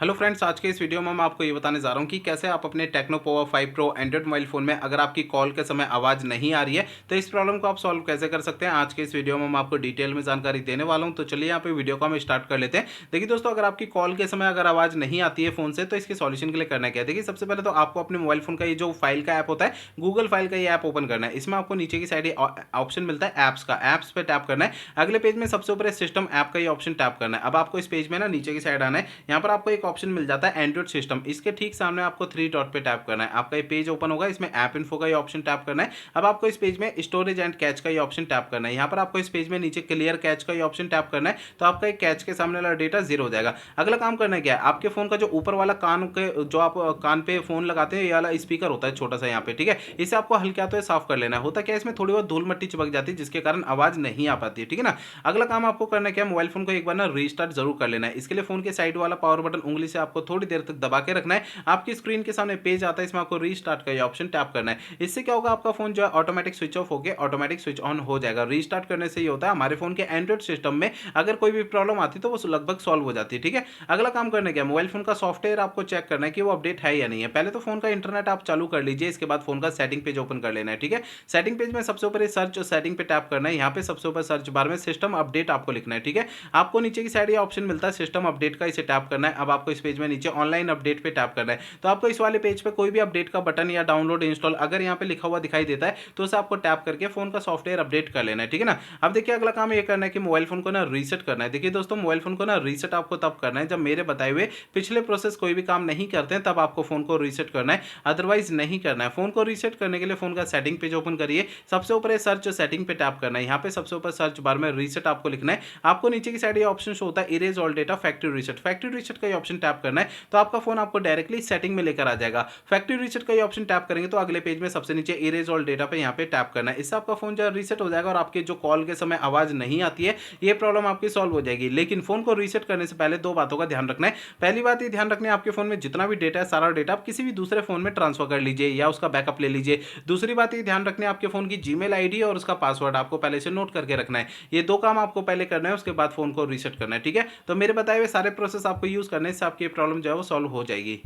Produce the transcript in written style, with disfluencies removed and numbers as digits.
Hello friends, आज के इस वीडियो में मैं आपको ये बताने जा रहा हूँ कि कैसे आप अपने techno Pova 5 pro Android mobile phone में अगर आपकी कॉल के समय आवाज़ नहीं आ रही है तो इस प्रॉब्लम को आप सॉल्व कैसे कर सकते हैं। आज के इस वीडियो में मैं आपको डिटेल में जानकारी देने वाला हूँ। तो चलिए यहाँ पे वीडियो को हम स्टार्ट कर लेते हैं। देखिए दोस्तों, अगर आपकी कॉल के समय अगर आवाज़ नहीं आती है फ़ोन से तो इसके सॉल्यूशन के लिए करना क्या है। देखिए, सबसे पहले तो आपको अपने मोबाइल फ़ोन का ये जो फाइल का ऐप होता है, गूगल फाइल का ये ऐप ओपन करना है। इसमें आपको नीचे की साइड ऑप्शन मिलता है ऐप्स का, ऐप्स पे टैप करना है। अगले पेज में सबसे ऊपर सिस्टम ऐप का ये ऑप्शन टैप करना है। अब आपको इस पेज में ना नीचे की साइड आना है। यहाँ पर आपको एक ऑप्शन मिल जाता है एंड्रॉइड सिस्टम। इसके ठीक सामने आपको थ्री डॉट पे टैप करना है। आपका ये पेज ओपन होगा, इसमें ऐप इन्फो का ये ऑप्शन टैप करना है। अब आपको इस पेज में स्टोरेज एंड कैच का ये ऑप्शन टैप करना है। यहाँ पर आपको इस पेज में नीचे क्लियर कैच का ये ऑप्शन टैप करना है। तो आपका एक कैच के सामने वाला डेटा जीरो हो जाएगा। अगला काम करना है क्या है, आपके फोन का जो ऊपर वाला कान के जो आप कान पे फोन लगाते हैं, ये वाला स्पीकर होता है छोटा सा यहाँ पे, ठीक है। इसे आपको हल्के हाथों से साफ कर लेना है। होता क्या है, इसमें थोड़ी बहुत धूल मिट्टी चिपक जाती है जिसके कारण आवाज नहीं आ पाती है, ठीक है ना। अगला काम आपको करना है क्या, मोबाइल फोन को एक बार ना रीस्टार्ट जरूर कर लेना है। इसके लिए फोन के साइड वाला पावर बटन उंगली से आपको थोड़ी देर तक दबा के रखना है। आपकी स्क्रीन के सामने पेज आता है, इसमें आपको रीस्टार्ट का ये ऑप्शन टैप करना है। इससे क्या होगा, आपका फोन जो है ऑटोमेटिक स्विच ऑफ होकर ऑटोमेटिक स्विच ऑन हो जाएगा। रीस्टार्ट करने से ये होता है, हमारे फोन के एंड्रॉइड सिस्टम में अगर कोई भी प्रॉब्लम आती है तो वो लगभग सॉल्व हो जाती है, ठीक है। अगला काम करने क्या, मोबाइल फोन का सॉफ्टवेयर आपको चेक करना है कि वो अपडेट है या नहीं है। पहले तो फोन का इंटरनेट आप चालू कर लीजिए, इसके बाद फोन का सेटिंग पेज ओपन कर लेना है, ठीक है। सेटिंग पेज में सबसे ऊपर सर्च और सेटिंग पे टैप करना है। यहाँ पे सबसे ऊपर सर्च बार में सिस्टम अपडेट आपको लिखना है, ठीक है। आपको नीचे की साइड ये ऑप्शन मिलता है सिस्टम अपडेट का, इसे टैप करना है। अब आपको इस पेज में नीचे ऑनलाइन अपडेट पे टैप करना है। तो आपको इस वाले पेज पे कोई भी अपडेट का बटन या डाउनलोड इंस्टॉल अगर यहाँ पे लिखा हुआ दिखाई देता है तो उसे आपको टैप करके फोन का सॉफ्टवेयर अपडेट कर लेना है, ठीक है ना। अब देखिए, अगला काम ये करना है कि मोबाइल फोन को ना रीसेट करना है। देखिए दोस्तों, मोबाइल फोन को ना रीसेट आपको तब करना है जब मेरे बताए हुए पिछले प्रोसेस कोई भी काम नहीं करते हैं, तब आपको फोन को रीसेट करना है, अदरवाइज नहीं करना है। फोन को रीसेट करने के लिए फोन का सेटिंग पेज ओपन करिए। सबसे ऊपर सर्च सेटिंग पे टैप करना है। यहाँ पे सबसे ऊपर सर्च बार में रीसेट आपको लिखना है। आपको नीचे की साइड ये ऑप्शन शो होता है erase all data factory reset. Factory reset का ये ऑप्शन टैप करना है तो आपका फोन आपको डायरेक्टली सेटिंग में लेकर आ जाएगा। फैक्ट्री रीसेट का ये ऑप्शन टैप करेंगे तो अगले पेज में सबसे नीचे इरेज ऑल डेटा पे यहाँ पे टैप करना है। इससे आपका फोन जो है रीसेट हो जाएगा और आपके जो कॉल के समय आवाज नहीं आती है, ये प्रॉब्लम आपकी सॉल्व हो जाएगी। लेकिन फोन को रीसेट करने से पहले दो बातों का ध्यान रखना है। पहली बात ये ध्यान रखना है, आपके फोन में जितना भी डेटा है सारा डेटा आप किसी भी दूसरे फोन में ट्रांसफर कर लीजिए या उसका बैकअप ले लीजिए। दूसरी बात ये ध्यान रखना है, आपके फोन की जीमेल आईडी और उसका पासवर्ड आपको पहले से नोट करके रखना है। ये दो काम आपको पहले करना है, उसके बाद फोन को रीसेट करना है, ठीक है। तो मेरे बताए हुए सारे प्रोसेस आपको यूज करने से आपकी प्रॉब्लम जो है वो सॉल्व हो जाएगी।